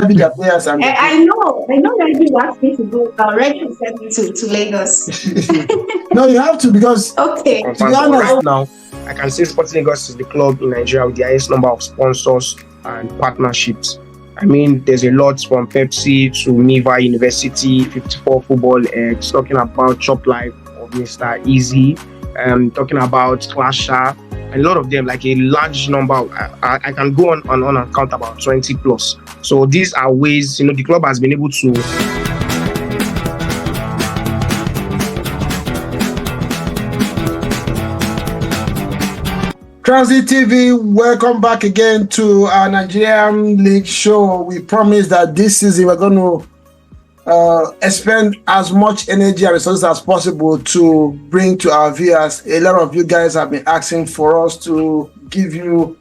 be their players and I know that you asked me to go already sent me to Lagos. no, you have to because Okay. to be honest, Right now, I can say Sporting Lagos is the club in Nigeria with the highest number of sponsors and partnerships. I mean, there's a lot from Pepsi to Miva University, 54 Football X, talking about Chop Life of Mr. Easy, talking about Clasher, and a lot of them, like a large number. I can go on and count about 20 plus. So these are ways, the club has been able to. Transit TV, welcome back again to our Nigerian League show. We promise that this season we're going to expend as much energy and resources as possible to bring to our viewers. A lot of you guys have been asking for us to give you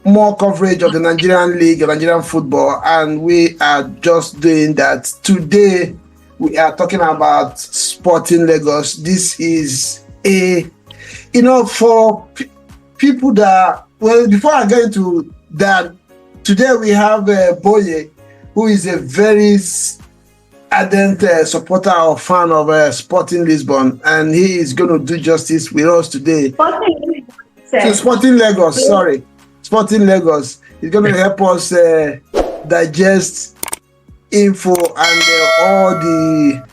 more coverage of the Nigerian League, of Nigerian football, and we are just doing that. Today, we are talking about Sporting Lagos. This is for people that, well, before I get into that, today we have Boye, who is a very ardent supporter or fan of Sporting Lisbon, and he is going to do justice with us today. Sporting Lagos, sorry. Sporting Lagos is going to help us digest info and all the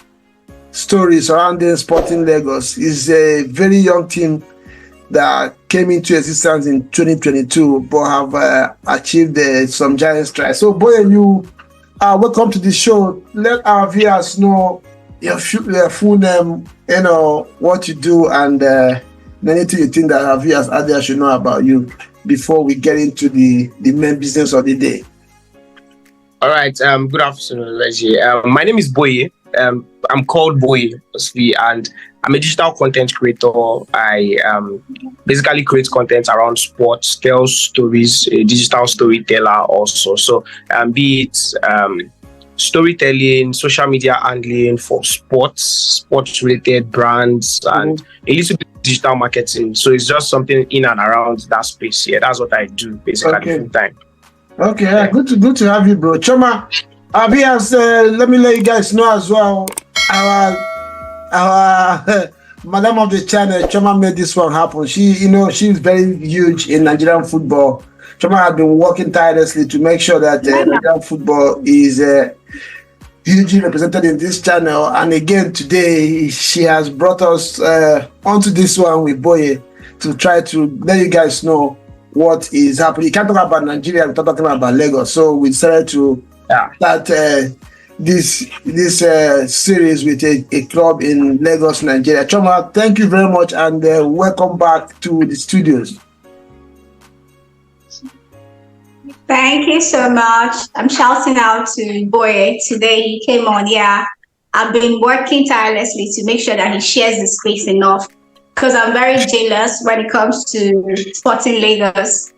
stories surrounding Sporting Lagos. It's a very young team that came into existence in 2022 but have achieved some giant strides. So, Boye, you are welcome to the show. Let our viewers know your full name, what you do, and anything you think that our viewers out there should know about you before we get into the main business of the day. All right. Good afternoon, Reggie. My name is Boye. I'm called Boye, mostly, and I'm a digital content creator. I basically create content around sports, tell stories, a digital storyteller also. So be it storytelling, social media handling for sports-related brands, and a little bit of digital marketing. So it's just something in and around that space here. That's what I do basically full time. Okay, yeah. Good to have you, bro. Choma, let me let you guys know as well. Our madam of the channel, Choma, made this one happen. She's very huge in Nigerian football. Choma has been working tirelessly to make sure that Nigerian football is hugely represented in this channel. And again, today she has brought us onto this one with Boye to try to let you guys know what is happening. You can't talk about Nigeria without talking about Lagos. So we decided to start this series with a club in Lagos, Nigeria. Choma, thank you very much and welcome back to the studios. Thank you so much. I'm shouting out to Boye. Today he came on. Yeah, I've been working tirelessly to make sure that he shares the space enough because I'm very jealous when it comes to Sporting Lagos.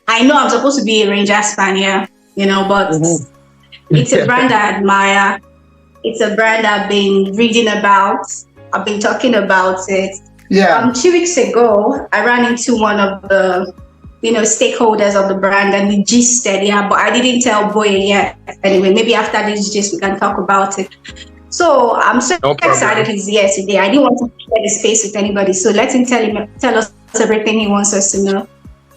I know I'm supposed to be a Rangers fan here, but it's a brand I admire. It's a brand I've been reading about. I've been talking about it. Yeah. 2 weeks ago, I ran into one of the stakeholders of the brand and we gisted, but I didn't tell Boye yet. Anyway, maybe after this gist we can talk about it. So I'm so excited he's here today. I didn't want to share the space with anybody, so let him tell us everything he wants us to know.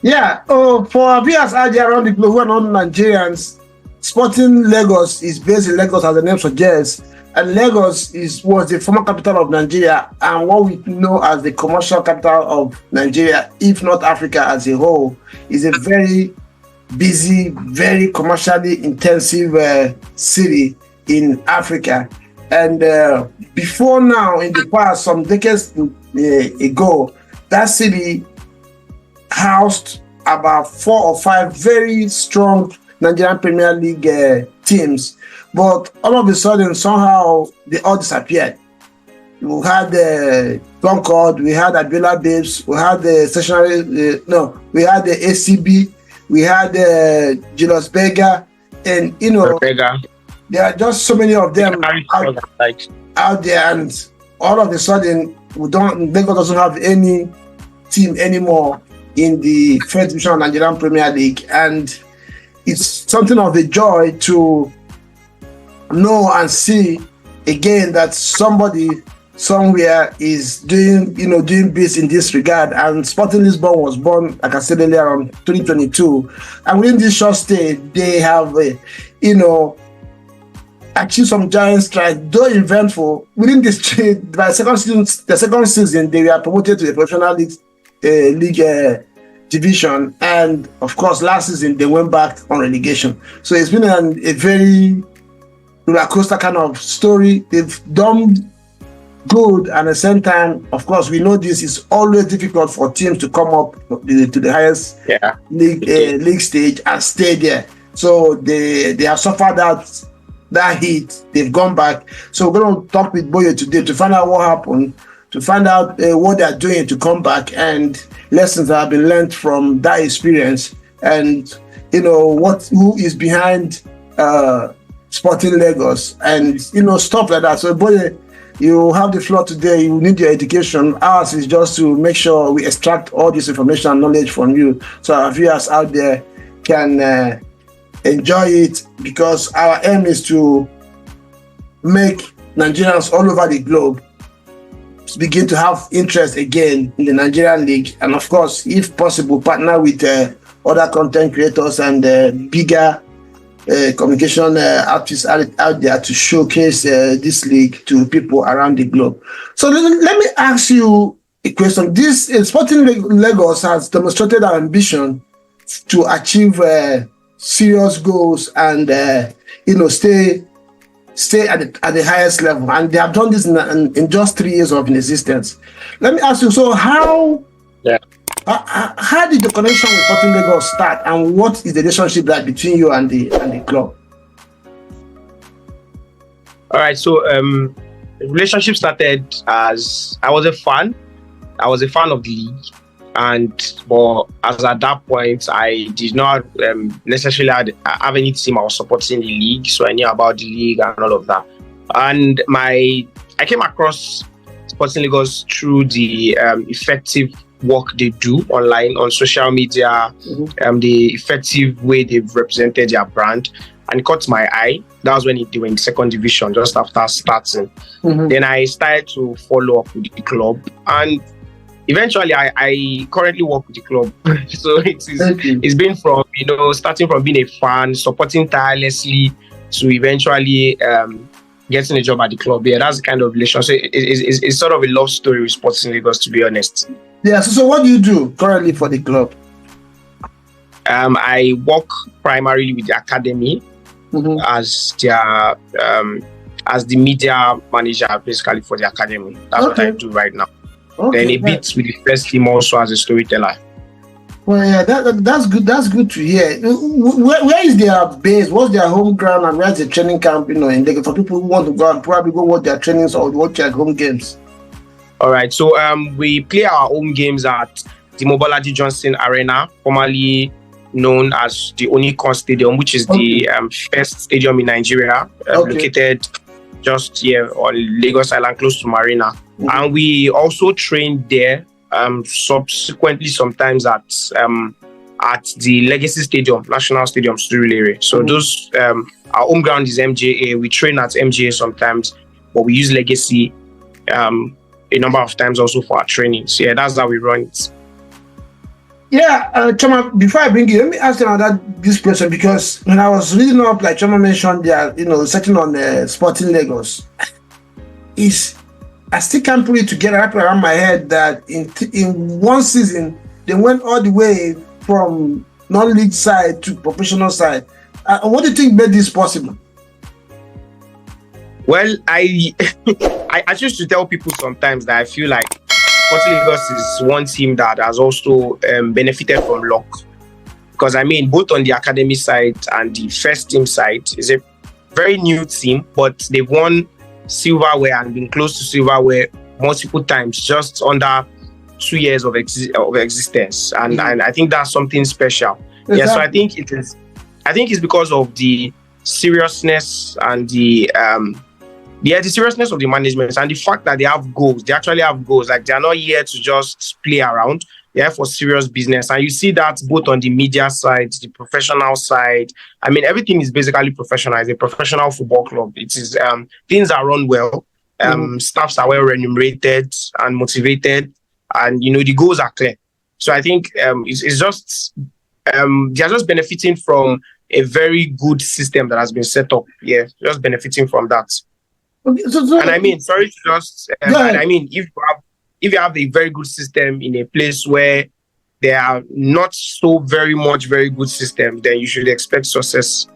Yeah, for our viewers out there around the globe who are not Nigerians, Sporting Lagos is based in Lagos, as the name suggests, and Lagos was the former capital of Nigeria and what we know as the commercial capital of Nigeria, if not Africa as a whole, is a very busy, very commercially intensive city in Africa. And before now, in the past, some decades ago, that city housed about 4 or 5 very strong Nigerian Premier League teams. But all of a sudden, somehow, they all disappeared. We had the Concord, we had Abiola Babes, we had the stationary, we had the ACB, we had the Julius Berger, and there are just so many of them out there, and all of a sudden, Lagos doesn't have any team anymore in the first division of Nigerian Premier League. And it's something of a joy to know and see again that somebody somewhere is doing bits in this regard. And Sporting Lisbon was born, like I said earlier, on 2022, and within this short stay they have achieved some giant strides. Though eventful, within this by the second season they were promoted to the professional league division, and of course last season they went back on relegation. So it's been a very roller coaster kind of story. They've done good, and at the same time, of course, we know this is always difficult for teams to come up to the highest league stage and stay there. So they have suffered that heat. They've gone back. So we're going to talk with Boye today to find out what happened, to find out what they're doing to come back, and lessons that have been learned from that experience, and who is behind Sporting Lagos, and stuff like that. So Boye, you have the floor today. You need your education. Ours is just to make sure we extract all this information and knowledge from you, so our viewers out there can enjoy it, because our aim is to make Nigerians all over the globe begin to have interest again in the Nigerian league, and of course, if possible, partner with other content creators and bigger communication outfits out there to showcase this league to people around the globe. So let me ask you a question. This Sporting Lagos has demonstrated our ambition to achieve serious goals and stay at the highest level, and they have done this in just 3 years of existence. Let me ask you, so how did the connection with Sporting Lagos start, and what is the relationship like between you and the club? All right, so the relationship started as I was a fan of the league, but as at that point I did not necessarily have any team I was supporting the league, so I knew about the league and all of that. And I came across Sporting Lagos through the effective work they do online on social media, the effective way they've represented their brand, and it caught my eye. That was when they were in second division just after starting. Then I started to follow up with the club, and eventually I currently work with the club. So it's been from starting from being a fan, supporting tirelessly, to eventually getting a job at the club. Yeah, that's the kind of relationship. It's sort of a love story with Sporting Lagos, to be honest. Yeah. So what do you do currently for the club? I work primarily with the academy as their as the media manager, basically, for the academy. That's what I do right now. Then a bit with the first team also as a storyteller. Well, yeah, that's good. That's good to hear. Where is their base? What's their home ground, and where's the training camp? In Lagos, for people who want to go and probably go watch their trainings or watch their home games. All right, so we play our home games at the Mobolaji Johnson Arena, formerly known as the Onikon Stadium, which is the first stadium in Nigeria, located just here on Lagos Island, close to Marina. And we also train there. Subsequently, sometimes at the Legacy Stadium, National Stadium, Surulere. So those our home ground is MJA. We train at MJA sometimes, but we use Legacy a number of times also for our training. So yeah, that's how we run it. Yeah, Choma, before I bring you, let me ask you this question, because when I was reading up, like Choma mentioned, they are searching on Sporting Lagos. I still can't put it together, wrap around my head that in one season they went all the way from non-league side to professional side. What do you think made this possible? Well, I choose to tell people sometimes that I feel like Sporting Lagos is one team that has also benefited from luck, because both on the academy side and the first team side is a very new team, but they've won silverware and been close to silverware multiple times just under 2 years of existence, and I think that's something special. Exactly. Yeah, so I think it's because of the seriousness and the seriousness of the management, and the fact that they have goals. They actually have goals. Like, they are not here to just play around. They're here for serious business. And you see that both on the media side, the professional side. I mean, everything is basically professional. It's a professional football club. It is things are run well. Staffs are well remunerated and motivated, and the goals are clear. So I think it's just they're just benefiting from a very good system that has been set up. Yeah, just benefiting from that. Okay, and I mean, sorry to just, and I mean, if you have a very good system in a place where there are not so very good systems, then you should expect success.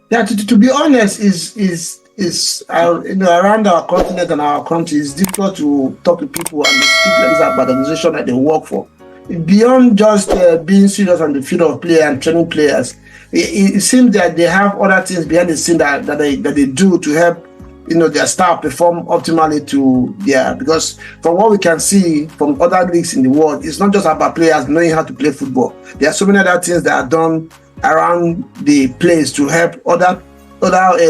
Yeah, to be honest, is around our continent and our country, it's difficult to talk to people and speak like that about the organization that they work for. Beyond just being serious on the field of play and training players, it seems that they have other things behind the scene that they do to help their staff perform optimally because from what we can see from other leagues in the world, it's not just about players knowing how to play football. There are so many other things that are done around the place to help other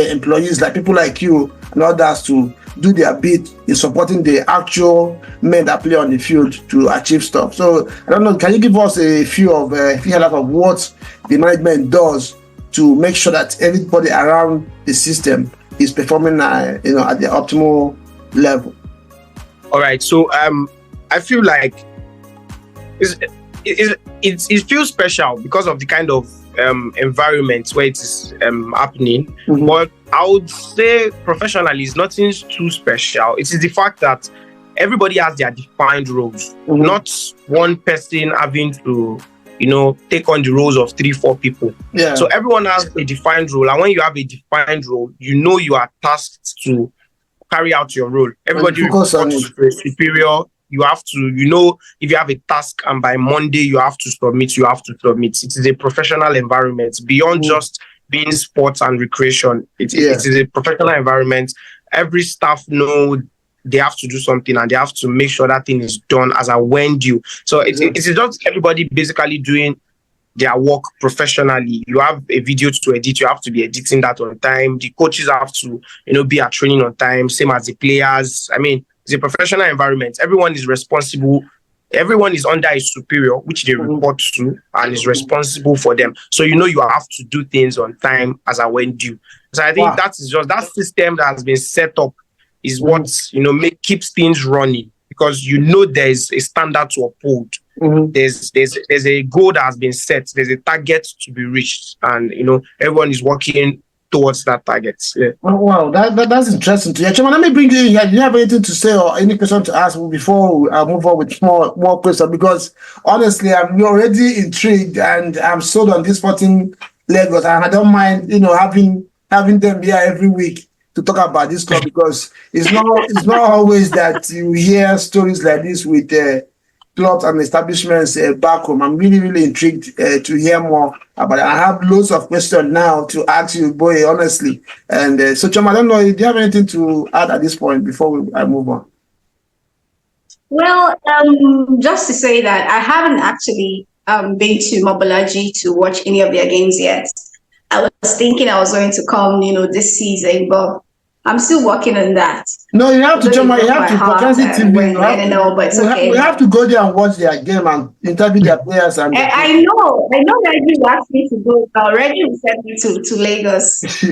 employees, like people like you and others, to do their bit in supporting the actual men that play on the field to achieve stuff. So I don't know, can you give us a few of what the management does to make sure that everybody around the system is performing at the optimal level? All right, so I feel like it feels special because of the kind of environment where it is happening. But I would say professionally, it's nothing too special. It is the fact that everybody has their defined roles, not one person having to take on the roles of 3-4 people. Yeah. So everyone has a defined role, and when you have a defined role, you are tasked to carry out your role. Everybody reports to a superior. You have to, if you have a task and by Monday you have to submit. It is a professional environment beyond just being sports and recreation. It is a professional environment. Every staff know they have to do something and they have to make sure that thing is done as and when due. So it's just everybody basically doing their work professionally. You have a video to edit, you have to be editing that on time. The coaches have to, be at training on time, same as the players. I mean, it's a professional environment. Everyone is responsible. Everyone is under a superior, which they report to and is responsible for them. So you have to do things on time as and when due. So I think that is just that system that has been set up is what keeps things running, because there's a standard to uphold. There's a goal that has been set. There's a target to be reached, and everyone is working towards that target. Yeah. Oh, wow, that's interesting. Yeah, Chairman, let me bring you in here. Do you have anything to say or any question to ask before I move on with more questions? Because honestly, I'm already intrigued and I'm sold on this Sporting Lagos, and I don't mind having them here every week to talk about this club, because it's not always that you hear stories like this with clubs and establishments back home. I'm really, really intrigued to hear more about it. I have loads of questions now to ask you, boy, honestly. And so, Choma, I don't know, do you have anything to add at this point before I move on? Well, just to say that I haven't actually been to Mobolaji to watch any of their games yet. I was thinking I was going to come, this season, but I'm still working on that. No, you have to, Choma, you have to, for Transit TV, we have to go there and watch their game and interview their players. And I know that you asked me to go. Already you sent me to Lagos.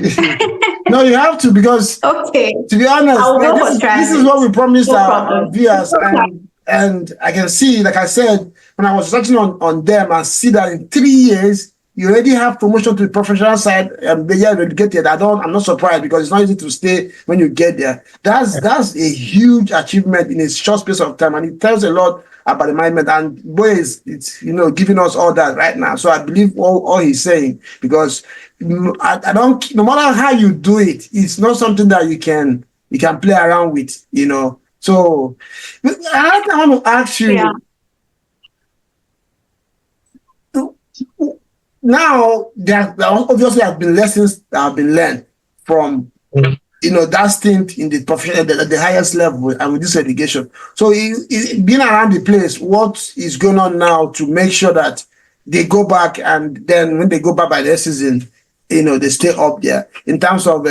No, you have to, because to be honest, this is what we promised our viewers. And I can see, like I said, when I was searching on them, and see that in 3 years, you already have promotion to the professional side, and they are relegated. I'm not surprised, because it's not easy to stay when you get there. That's a huge achievement in a short space of time, and it tells a lot about the management. And boy, it's giving us all that right now. So I believe all he's saying, because I don't. No matter how you do it, it's not something that you can play around with. So I want to ask you. Yeah. Now, there obviously have been lessons that have been learned from that stint in the profession at the highest level and with this education. So, being around the place, what is going on now to make sure that they go back, and then when they go back by the season, they stay up there in terms of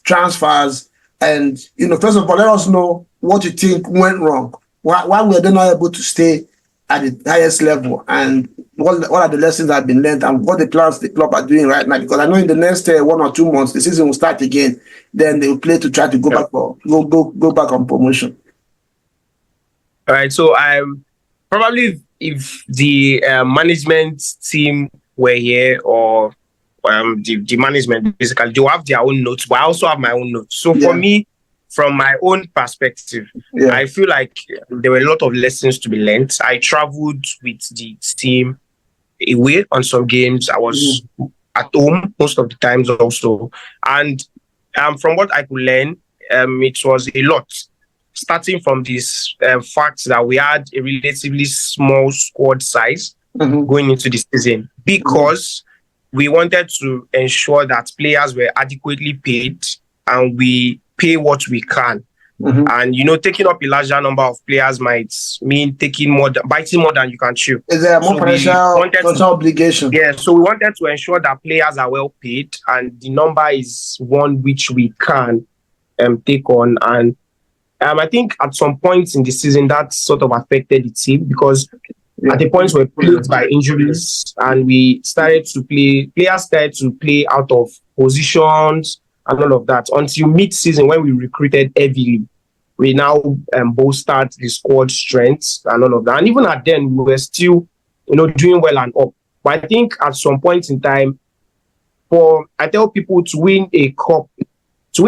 transfers? And first of all, let us know what you think went wrong. Why were they not able to stay at the highest level, and what are the lessons that have been learned, and what the plans the club are doing right now? Because I know in the next 1 or 2 months the season will start again. Then they will play to try to go back for go back on promotion. All right, so probably if the management team were here, or the management basically, they will have their own notes, but I also have my own notes. So for me, from my own perspective, I feel like there were a lot of lessons to be learned. I traveled with the team away on some games. I was at home most of the times also. And from what I could learn, it was a lot. Starting from this fact that we had a relatively small squad size going into the season, because we wanted to ensure that players were adequately paid and we pay what we can. And taking up a larger number of players might mean biting more than you can chew. Is there more financial obligation? Yeah, so we wanted to ensure that players are well paid, and the number is one which we can take on. And I think at some points in the season that sort of affected the team, because at the points we were plagued by injuries, and players started to play out of positions and all of that, until mid-season when we recruited heavily. We now bolstered the squad strength and all of that. And even at then, we were still, doing well and up. But I think at some point in time, I tell people to win a cup, you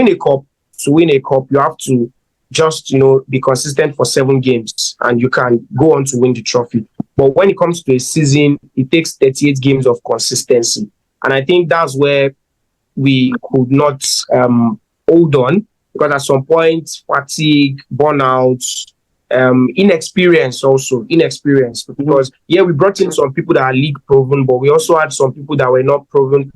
have to just, be consistent for 7 games, and you can go on to win the trophy. But when it comes to a season, it takes 38 games of consistency. And I think that's where we could not hold on, because at some point, fatigue, burnout, inexperience, because we brought in some people that are league proven, but we also had some people that were not proven,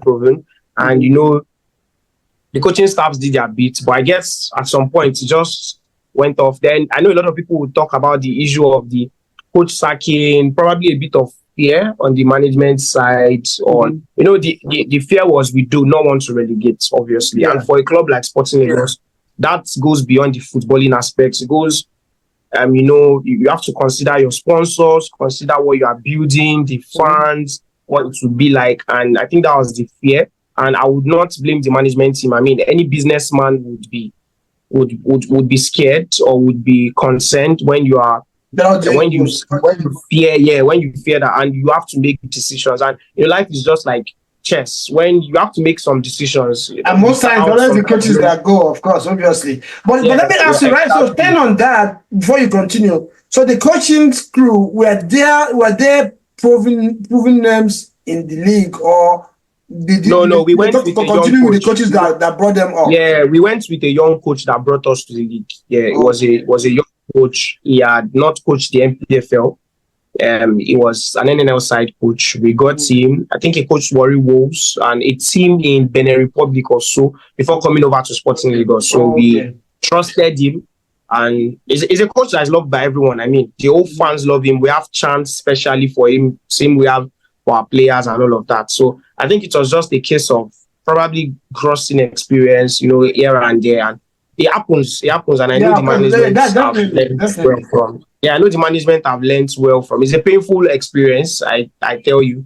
and the coaching staffs did their bit, but I guess at some point it just went off. Then I know a lot of people would talk about the issue of the coach sacking, probably a bit of fear on the management side, or the fear was we do not want to relegate, obviously. And for a club like Sporting Lagos, that goes beyond the footballing aspects. It goes, you have to consider your sponsors, consider what you are building, the fans, what it would be like. And I think that was the fear. And I would not blame the management team. I mean, any businessman would be scared or would be concerned when you are when you fear that, and you have to make decisions. And your life is just like chess, when you have to make some decisions. And most times, always the coaches that go, of course, obviously. But let me ask you, right? So, turn on that before you continue. So, the coaching crew were there proven names in the league, or we went with the coaches that brought them up. Yeah, we went with a young coach that brought us to the league. Yeah, it was a young coach. He had not coached the Npfl. He was an NNL side coach. We got him. I think he coached Warri Wolves and a team in Benin Republic or so before coming over to Sporting Lagos. So we trusted him, and he's a coach that is loved by everyone. I mean, the old fans love him. We have chants especially for him. Same we have for our players and all of that. So I think it was just a case of probably grossing experience, here and there. And it happens, and I know the management have learned well from. Yeah, I know the management have learned well from. It's a painful experience, I tell you,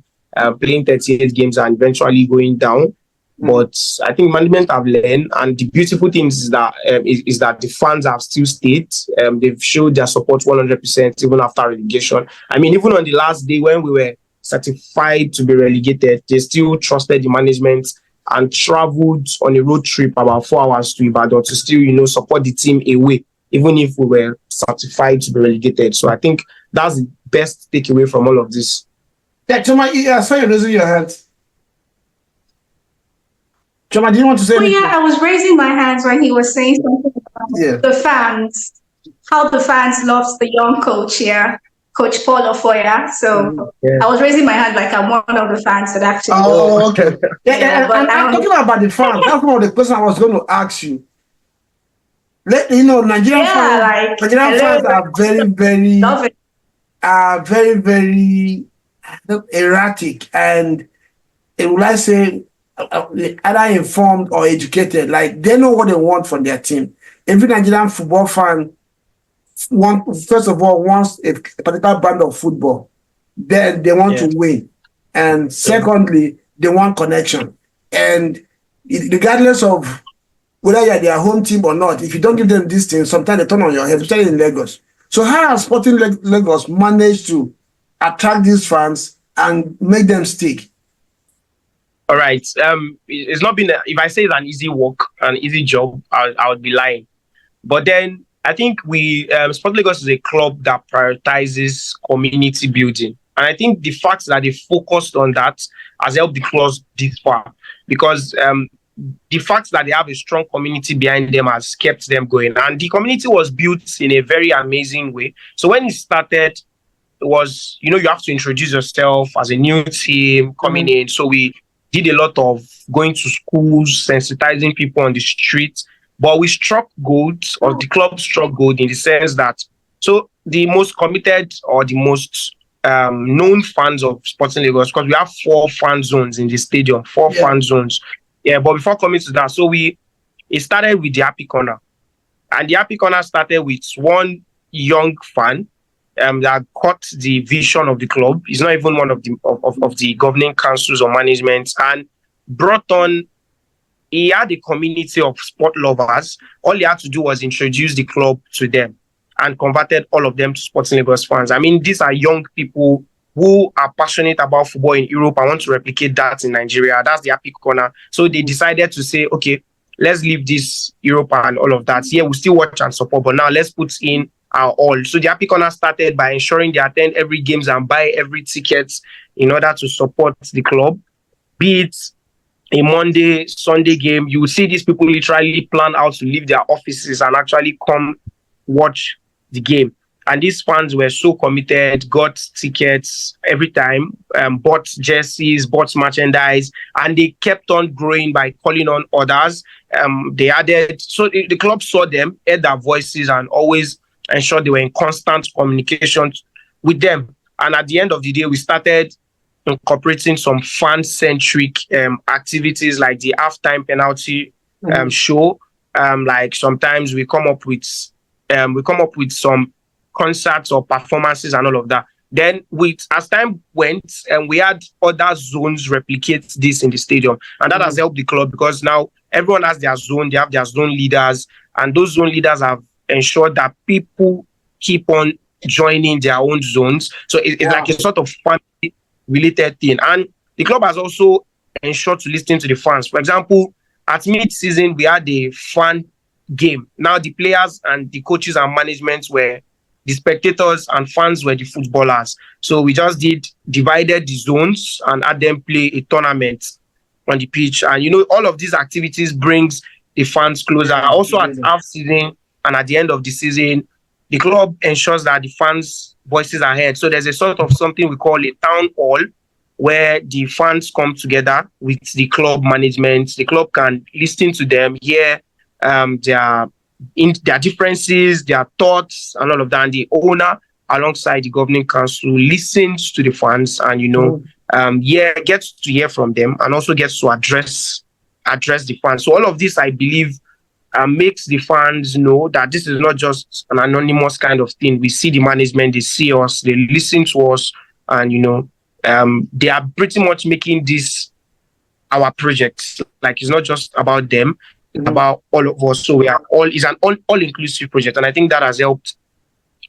playing 38 games and eventually going down. But I think management have learned, and the beautiful thing is that the fans have still stayed. They've showed their support 100% even after relegation. I mean, even on the last day when we were certified to be relegated, they still trusted the management and traveled on a road trip about 4 hours to Ibadan to still, support the team away, even if we were certified to be relegated. So I think that's the best takeaway from all of this. Yeah, Choma, I saw you raising your hand. Choma, do you want to say anything? Yeah, I was raising my hands when he was saying something about the fans, how the fans loves the young coach here. Coach Paul Ofoya. So I was raising my hand like I'm one of the fans that actually. Oh, okay. I'm talking about the fans. That's one of the questions I was going to ask you. Nigerian fans are very, very erratic, and will I say either informed or educated. Like, they know what they want from their team. Every Nigerian football fan first of all wants a particular brand of football. Then they want to win. And secondly, they want connection. And regardless of whether you're their home team or not, if you don't give them these things, sometimes they turn on your head, especially in Lagos. So how has Sporting Lagos managed to attract these fans and make them stick? All right. It's not been, if I say it's an easy work, an easy job, I would be lying. But then I think Sporting Lagos is a club that prioritizes community building. And I think the fact that they focused on that has helped the club this far. Because the fact that they have a strong community behind them has kept them going. And the community was built in a very amazing way. So when it started, it was, you have to introduce yourself as a new team coming in. So we did a lot of going to schools, sensitizing people on the streets. But we struck gold, or the club struck gold, in the sense that, so the most committed or the most known fans of Sporting Lagos, because we have 4 fan zones in the stadium, 4 fan zones. Yeah, but before coming to that, so it started with the Happy Corner. And the Happy Corner started with one young fan that caught the vision of the club. He's not even one of the governing councils or management, and brought on, he had a community of sport lovers. All he had to do was introduce the club to them and converted all of them to Sporting Lagos fans. I mean, these are young people who are passionate about football in Europe and want to replicate that in Nigeria. That's the Happy Corner. So they decided to say, okay, let's leave this Europe and all of that. Yeah, we'll still watch and support, but now let's put in our all. So the Happy Corner started by ensuring they attend every games and buy every ticket in order to support the club. Be it a Monday, Sunday game, you will see these people literally plan out to leave their offices and actually come watch the game. And these fans were so committed, got tickets every time, bought jerseys, bought merchandise, and they kept on growing by calling on others. They added, so the club saw them, heard their voices, and always ensured they were in constant communication with them. And at the end of the day, we started incorporating some fan-centric activities like the halftime penalty show. Like sometimes we come up with some concerts or performances and all of that. Then as time went, we had other zones replicate this in the stadium. And that has helped the club, because now everyone has their zone, they have their zone leaders, and those zone leaders have ensured that people keep on joining their own zones. So it's like a sort of family related thing. And the club has also ensured to listen to the fans. For example, at mid-season, we had a fan game. Now the players and the coaches and management were the spectators, and fans were the footballers. So we just divided the zones and had them play a tournament on the pitch. And all of these activities brings the fans closer. Also at half season and at the end of the season, the club ensures that the fans' voices are heard. So there's a sort of something we call a town hall, where the fans come together with the club management. The club can listen to them, hear their differences, their thoughts, and all of that. And the owner, alongside the governing council, listens to the fans and gets to hear from them, and also gets to address the fans. So all of this, I believe, makes the fans know that this is not just an anonymous kind of thing. We see the management, they see us, they listen to us, and they are pretty much making this our project. Like, it's not just about them, it's about all of us. So it's an all-inclusive project, and I think that has helped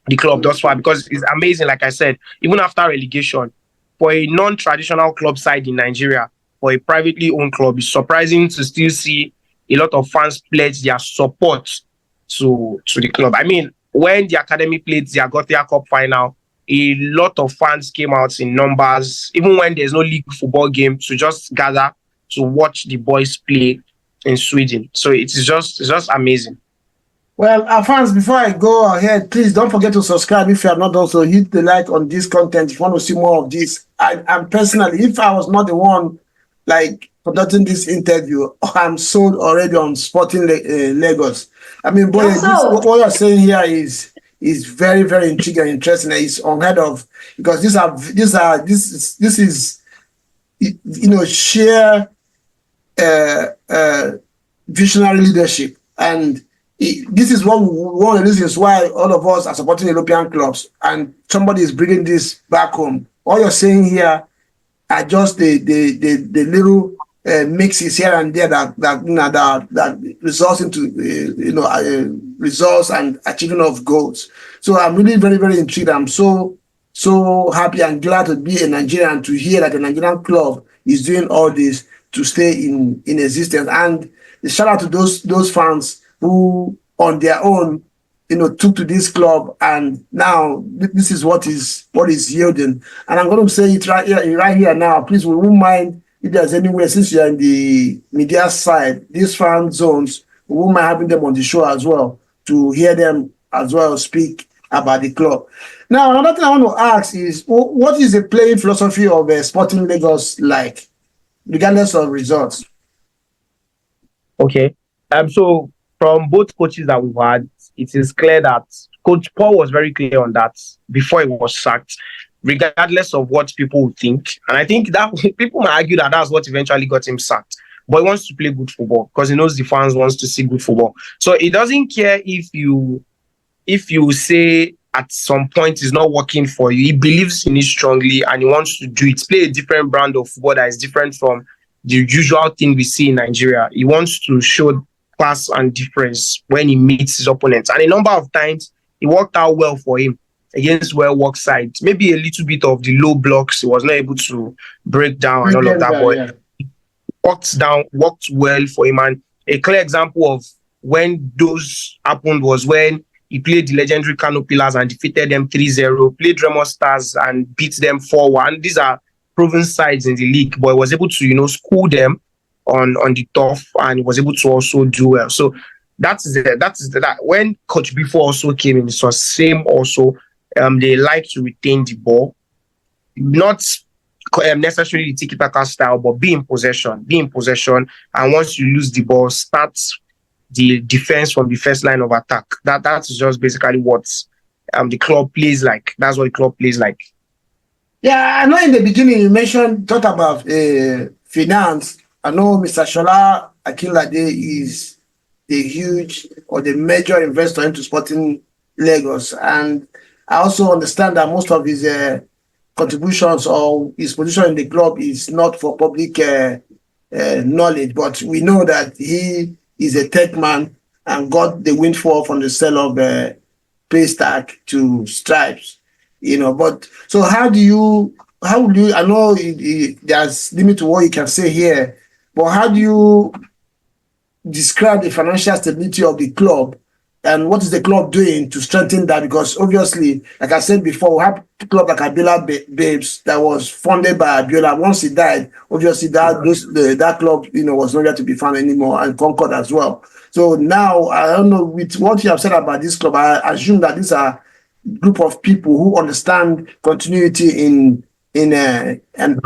the club thus far, because it's amazing. Like I said, even after relegation, for a non-traditional club side in Nigeria, for a privately owned club, it's surprising to still see a lot of fans pledge their support to the club. I mean, when the academy played the Gothia Cup final, a lot of fans came out in numbers, even when there's no league football game, to just gather to watch the boys play in Sweden. So it's just amazing. Well, our fans, before I go ahead, please don't forget to subscribe if you have not done so. Hit the like on this content if you want to see more of this. And personally, if I was not the one conducting this interview, I'm sold already on Sporting Lagos. I mean, boy, what you're saying here is very, very intriguing and interesting. It's unheard of, because this is sheer visionary leadership, and this is one of the reasons why all of us are supporting European clubs, and somebody is bringing this back home. All you're saying here are just the little mixes here and there that results into results and achieving of goals. So I'm really very, very intrigued. I'm so happy and glad to be a Nigerian, to hear that a Nigerian club is doing all this to stay in existence. And shout out to those fans who on their own took to this club, and now this is what is yielding. And I'm going to say it right here now. Please, we won't mind if there's anywhere, since you're in the media side, these fan zones, we won't mind having them on the show as well, to hear them as well speak about the club. Now, another thing I want to ask is, what is the playing philosophy of Sporting Lagos like, regardless of results? Okay. So from both coaches that we've had, it is clear that Coach Paul was very clear on that before he was sacked, regardless of what people would think. And I think that people might argue that that's what eventually got him sacked. But he wants to play good football because he knows the fans wants to see good football. So he doesn't care if you say at some point it's not working for you. He believes in it strongly and he wants to do it. Play a different brand of football that is different from the usual thing we see in Nigeria. He wants to show class and difference when he meets his opponents. And a number of times, it worked out well for him against well-worked sides. Maybe a little bit of the low blocks he was not able to break down and all of that, but it worked well for him. And a clear example of when those happened was when he played the legendary Kano Pillars and defeated them 3-0, played Remo Stars and beat them 4-1. These are proven sides in the league, but he was able to, school them on the turf, and he was able to also do well. So that's that. When Coach Before also came in, it was same also. They like to retain the ball, not necessarily the tiki-taka style, but be in possession. And once you lose the ball, start the defense from the first line of attack. That's just basically what the club plays like. That's what the club plays like. Yeah, I know in the beginning you talked about finance. I know Mr. Shola Akinlade is the major investor into Sporting Lagos, and I also understand that most of his contributions or his position in the club is not for public knowledge, but we know that he is a tech man and got the windfall from the sale of Paystack to Stripes. But so how do you, I know there's limit to what you can say here, but how do you describe the financial stability of the club, and what is the club doing to strengthen that? Because obviously, like I said before, we have a club like Abiola Babes that was funded by Abiola. Once he died, obviously that club was nowhere to be found anymore, and Concord as well. So now, I don't know, with what you have said about this club, I assume that these are group of people who understand continuity in an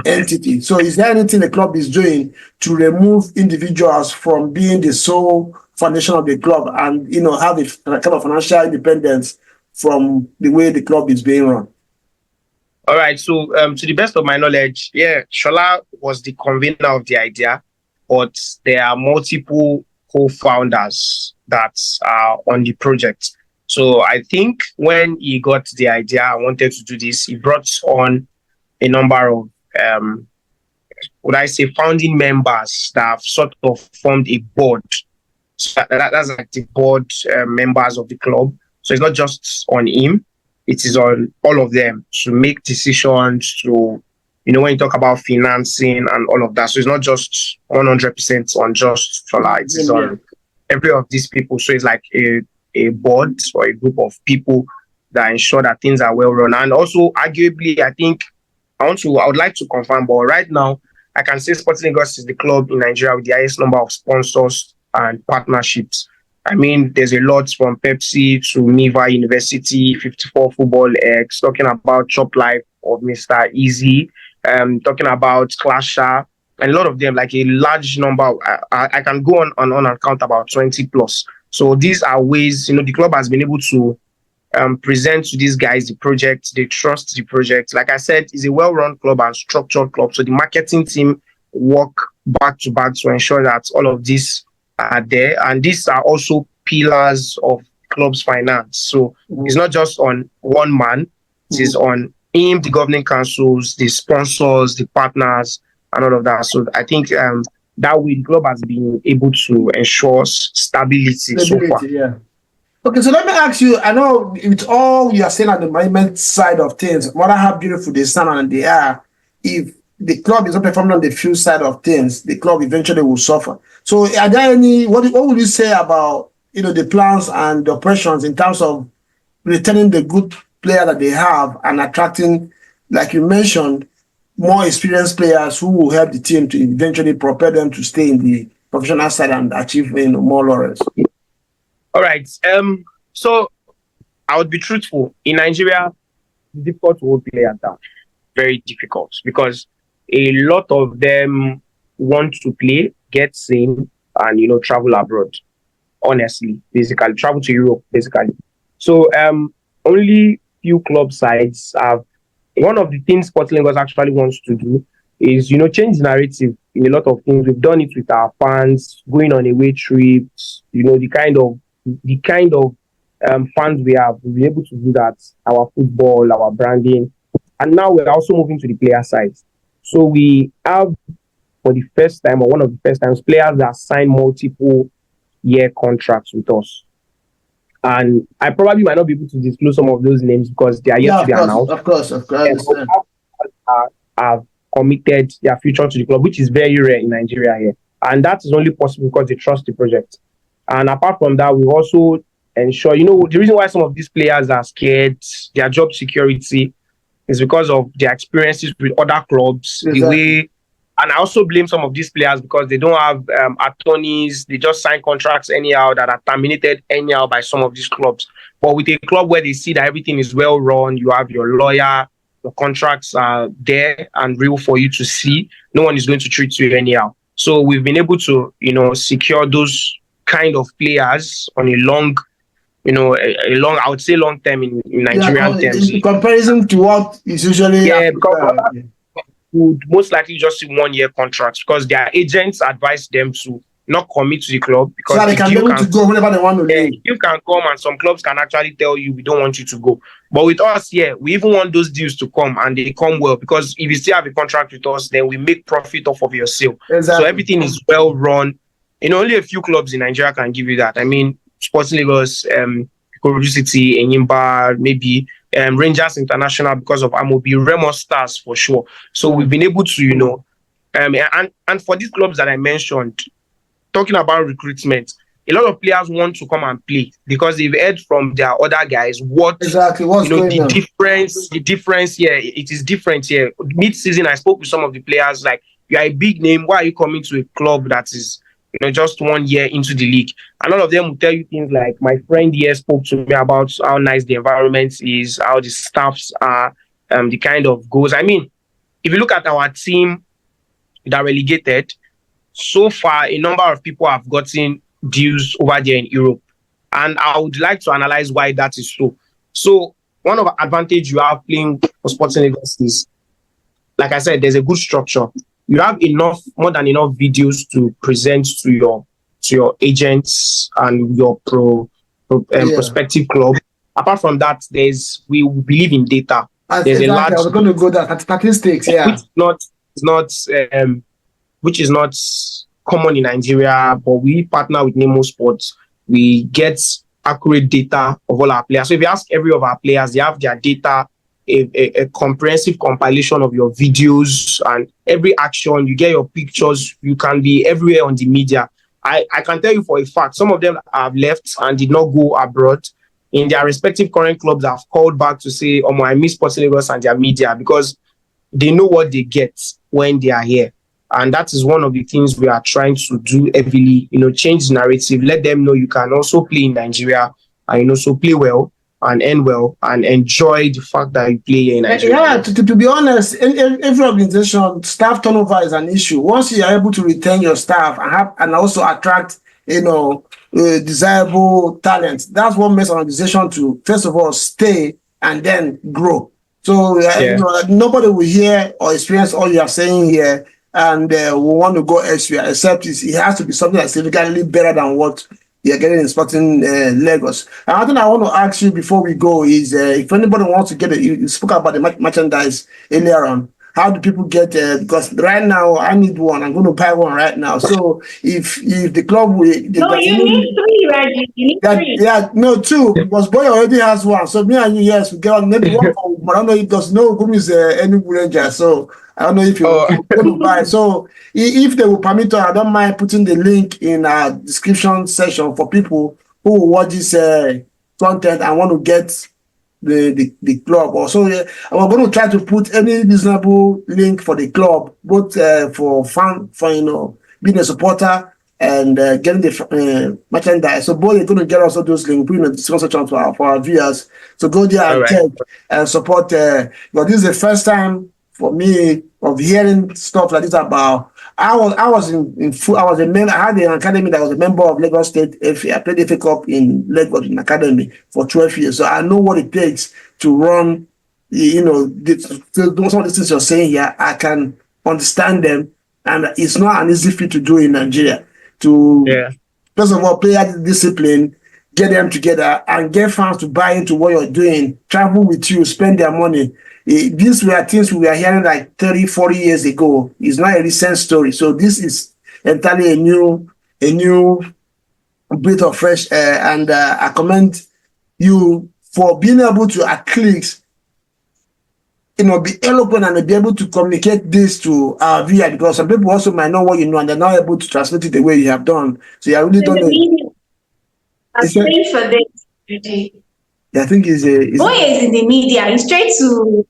entity. So is there anything the club is doing to remove individuals from being the sole foundation of the club and have a kind of financial independence from the way the club is being run? All right. So to the best of my knowledge, Shola was the convener of the idea, but there are multiple co-founders that are on the project. So I think when he got the idea and wanted to do this, he brought on a number of, founding members that have sort of formed a board. So that's like the board members of the club. So it's not just on him, it is on all of them to make decisions to, when you talk about financing and all of that. So it's not just 100% on just Shola, it is on every of these people. So it's like a board or a group of people that ensure that things are well run. And also, arguably, I think I would like to confirm, but right now, I can say Sporting Lagos is the club in Nigeria with the highest number of sponsors and partnerships. I mean, there's a lot from Pepsi to Npfl University, 54 Football X, talking about Chop Life of Mr. Easy, talking about Clasher, and a lot of them, like a large number. I can go on and count about 20 plus. So these are ways, the club has been able to present to these guys the project. They trust the project. Like I said, it's a well-run club and structured club. So the marketing team work back to back to ensure that all of these are there. And these are also pillars of club's finance. So it's not just on one man, it is on him, the governing councils, the sponsors, the partners, and all of that. So I think that way the club has been able to ensure stability so far. Yeah. Okay, so let me ask you, I know it's all you are saying on the management side of things, no matter how beautiful they sound and they are, if the club is not performing on the field side of things, the club eventually will suffer. So are there any, what would you say about, the plans and the operations in terms of retaining the good player that they have and attracting, like you mentioned, more experienced players who will help the team to eventually propel them to stay in the professional side and achieve more laurels? All right. So I would be truthful. In Nigeria, it's difficult to hold players down. Very difficult because a lot of them want to play, get seen, and travel abroad. Honestly, basically, travel to Europe, basically. So only few club sides have. One of the things Sporting Lagos actually wants to do is change the narrative in a lot of things. We've done it with our fans, going on away trips. The kind of fans we have. We'll be able to do that. Our football, our branding, and now we're also moving to the player side. So we have, for the first time, or one of the first times, players that sign multiple year contracts with us. And I probably might not be able to disclose some of those names because they are yet to be announced. Of course. Have committed their future to the club, which is very rare in Nigeria here. And that is only possible because they trust the project. And apart from that, we also ensure, the reason why some of these players are scared, their job security, is because of their experiences with other clubs, exactly. The way. And I also blame some of these players because they don't have attorneys. They just sign contracts anyhow that are terminated anyhow by some of these clubs. But with a club where they see that everything is well run, you have your lawyer, the contracts are there and real for you to see. No one is going to treat you anyhow. So we've been able to, secure those kind of players on a long, I would say long term in Nigerian terms. In comparison to what is usually would most likely just see 1 year contracts because their agents advise them to not commit to the club because so they can be able to go whenever they want to leave. You can come and some clubs can actually tell you we don't want you to go. But with us here, we even want those deals to come and they come well because if you still have a contract with us, then we make profit off of your sale. Exactly. So everything is well run. Only a few clubs in Nigeria can give you that. I mean, Sporting Lagos, Ikorodu City, Enyimba, maybe Rangers International because of Amobi, Remo Stars for sure. So we've been able to, and for these clubs that I mentioned, talking about recruitment, a lot of players want to come and play because they've heard from their other guys what's going on. The difference here, it is different here. Mid-season, I spoke with some of the players like, you are a big name, why are you coming to a club that is just 1 year into the league? And all of them will tell you things like, my friend here spoke to me about how nice the environment is, how the staffs are, the kind of goals. I mean, if you look at our team that relegated, so far, a number of people have gotten deals over there in Europe. And I would like to analyze why that is so. So one of the advantage you have playing for Sporting Lagos is, like I said, there's a good structure. You have more than enough videos to present to your agents and your prospective club. Apart from that, we believe in data. There's a large. I was going to go there. Statistics, yeah. Which is not common in Nigeria, but we partner with Nemo Sports. We get accurate data of all our players. So if you ask every of our players, they have their data. A comprehensive compilation of your videos and every action, you get your pictures, you can be everywhere on the media. I can tell you for a fact, some of them have left and did not go abroad. In their respective current clubs have called back to say, oh, I miss Sporting Lagos and their media because they know what they get when they are here. And that is one of the things we are trying to do heavily, change the narrative, let them know you can also play in Nigeria and also play well and end well and enjoy the fact that you play here in Nigeria. Yeah, to be honest, every organization, staff turnover is an issue. Once you are able to retain your staff and also attract, desirable talent, that's what makes an organization to, first of all, stay and then grow. So nobody will hear or experience all you are saying here and will want to go elsewhere, except it has to be something that's significantly better than what you're getting in Sporting Lagos. Another thing I want to ask you before we go is if anybody wants to get it, you spoke about the merchandise earlier on. How do people get because right now I need one. I'm going to buy one right now. So if the club will, No, you need three, Reggie. You need three. Yeah, no, two, because boy already has one. So me and you, yes, we get maybe one for, but I don't know if there's no Gumi is any ranger. So I don't know if you want to buy. So if they will permit us, I don't mind putting the link in our description section for people who will watch this content and want to get the club. Also, we're going to try to put any reasonable link for the club, both for being a supporter and getting the merchandise. So both are going to get also those links, put in the description section for our viewers. So go there and check and support. But this is the first time for me of hearing stuff like this about. I was in full. I had an academy that was a member of Lagos State FA. I played FA Cup in Lagos in academy for 12 years. So I know what it takes to run. Some of the things you're saying here, I can understand them, and it's not an easy feat to do in Nigeria. First of all, player discipline, get them together, and get fans to buy into what you're doing, travel with you, spend their money. These were things we were hearing like 30, 40 years ago. It's not a recent story. So this is entirely a new breath of fresh air. And I commend you for being able to at least, be eloquent and be able to communicate this to our viewer, because some people also might know what you know and they're not able to translate it the way you have done. So you really don't know. I'm praying for this. Yeah, I think he's Boy is in the media. He's trying to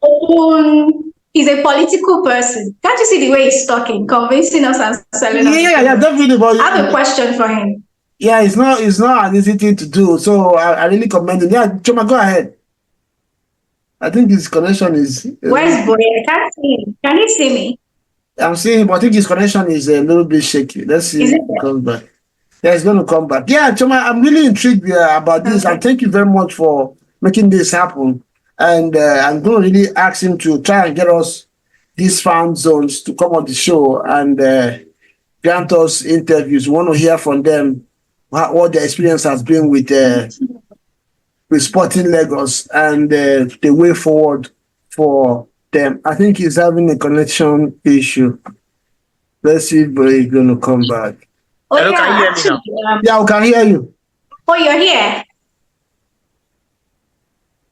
open. He's a political person. Can't you see the way he's talking, convincing us and selling us? Yeah, definitely. But I have a question for him. Yeah, it's not an easy thing to do. So I really commend him. Yeah, Choma, go ahead. I think his connection is. Where's Boy? I can't see him. Can you see me? I'm seeing him, but I think his connection is a little bit shaky. Let's see if he comes back. Yeah, it's going to come back. Yeah, Choma, I'm really intrigued about this, and thank you very much for making this happen. And I'm going to really ask him to try and get us these fan zones to come on the show and grant us interviews. We want to hear from them what their experience has been with Sporting Lagos and the way forward for them. I think he's having a connection issue. Let's see if he's going to come back. Oh, hello, yeah, can you hear me now? Yeah, we can hear you. Oh, you're here?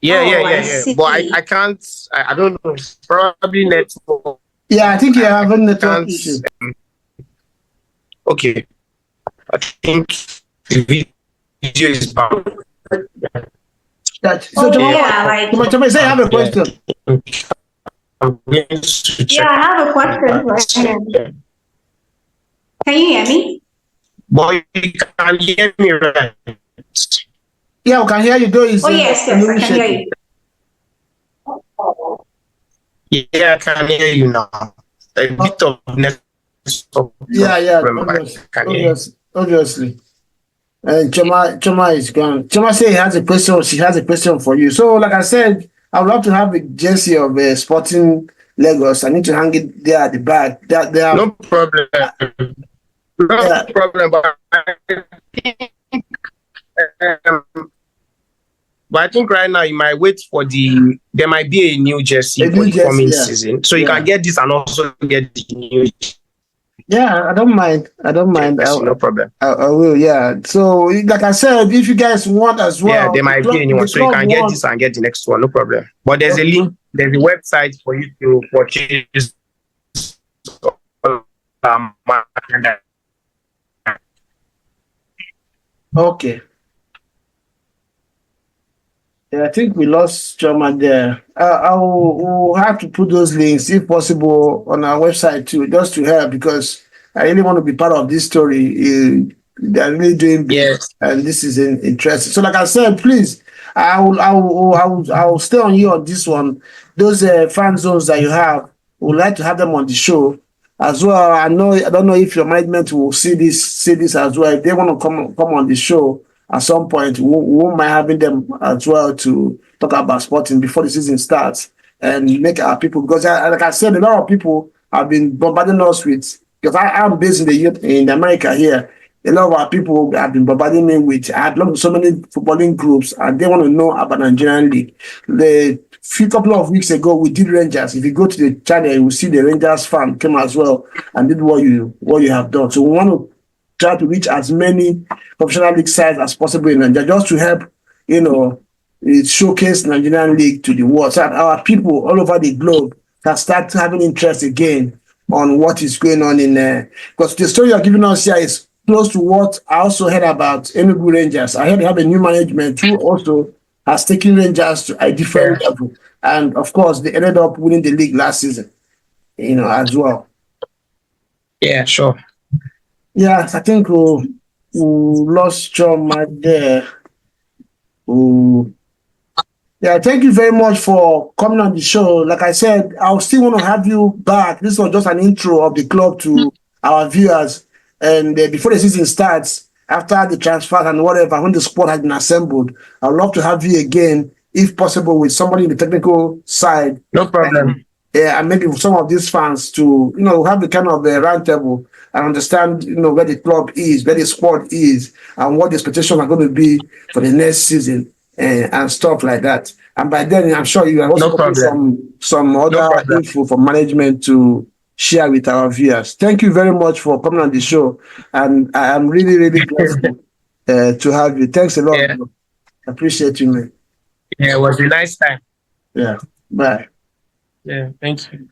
Yeah. But I can't, I don't know, it's probably network. Yeah, I think you have a network issue. Okay. I think the video is bound. Choma, say I have a question. I'm going to check. Yeah, I have a question for him. Can you hear me? Boy, you can hear me right? Yeah, we can hear you. Though yes, I can hear you. Yeah, I can hear you now. A bit of network. Yeah, obviously. Choma is gone. Choma said he has a question. She has a question for you. So, like I said, I would love to have a jersey of Sporting Lagos. I need to hang it there at the back. No problem. No problem. But I think right now you might wait for there might be a new jersey for the coming season. So you can get this and also get the new. Yeah, I don't mind. No problem. I will, yeah. So, like I said, if you guys want as well. Yeah, there might be a new one. So you can get this and get the next one. No problem. But there's a link. There's a website for you to purchase. Okay. Yeah, I think we lost Choma there. We'll have to put those links, if possible, on our website too, just to help, because I really want to be part of this story. They're really doing big, yes, and this is interesting. So, like I said, please, I will stay on you on this one. Those fan zones that you have, we would like to have them on the show as well. I don't know if your management will see this as well. If they want to come on the show at some point, we won't mind having them as well to talk about sporting before the season starts and make our people, because like I said, a lot of people have been bombarding us with, because I'm based in America here. a lot of our people have been bombarding me with, I belong to so many footballing groups and they want to know about Nigerian League. The few couple of weeks ago, we did Rangers. If you go to the channel, you will see the Rangers fan came as well and did what you have done. So we want to try to reach as many professional league sides as possible in Nigeria, just to help, showcase Nigerian League to the world, so that our people all over the globe can start having interest again on what is going on in there. Because the story you're giving us here is close to what I also heard about Enugu Rangers. I heard they have a new management who also has taken Rangers to a different level. And of course, they ended up winning the league last season, as well. Yeah, sure. Yes, I think we lost John there. Yeah, thank you very much for coming on the show. Like I said, I'll still want to have you back. This was just an intro of the club to our viewers. And before the season starts, after the transfers and whatever, when the squad has been assembled, I'd love to have you again, if possible, with somebody in the technical side. No problem. And maybe some of these fans to, have the kind of round table and understand, where the club is, where the squad is, and what the expectations are going to be for the next season. And stuff like that. And by then, I'm sure you are also getting some other info from management to share with our viewers. Thank you very much for coming on the show. And I am really, really grateful to have you. Thanks a lot. Yeah. Appreciate you, man. Yeah, it was a nice time. Yeah. Bye. Yeah, thank you.